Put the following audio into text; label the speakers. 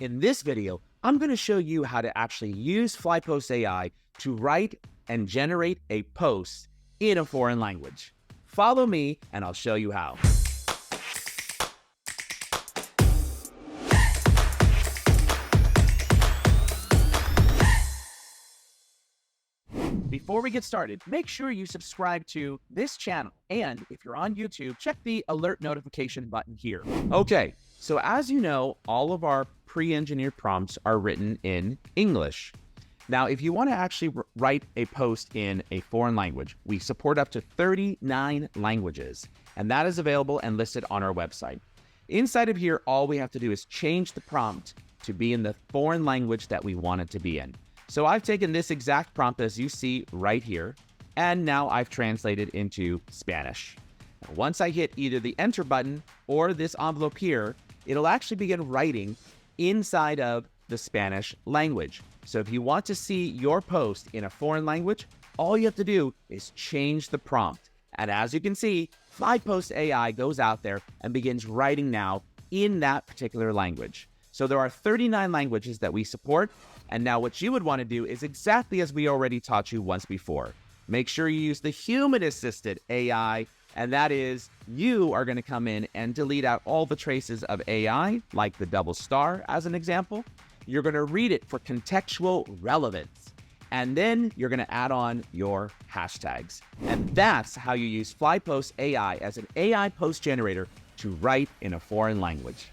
Speaker 1: In this video, I'm going to show you how to actually use FlyPosts AI to write and generate a post in a foreign language. Follow me and I'll show you how. Before we get started, make sure you subscribe to this channel. And if you're on YouTube, check the alert notification button here. Okay, so as you know, all of our pre-engineered prompts are written in English. Now, if you want to actually write a post in a foreign language, we support up to 39 languages, and that is available and listed on our website. Inside of here, all we have to do is change the prompt to be in the foreign language that we want it to be in. So I've taken this exact prompt as you see right here, and now I've translated into Spanish. Now, once I hit either the enter button or this envelope here, it'll actually begin writing inside of the Spanish language. So if you want to see your post in a foreign language, all you have to do is change the prompt. And as you can see, FlyPosts AI goes out there and begins writing now in that particular language. So there are 39 languages that we support. And now what you would want to do is exactly as we already taught you once before. Make sure you use the human-assisted AI, and that is you are going to come in and delete out all the traces of AI, like the double star as an example. You're going to read it for contextual relevance, and then you're going to add on your hashtags. And that's how you use FlyPosts AI as an AI post generator to write in a foreign language.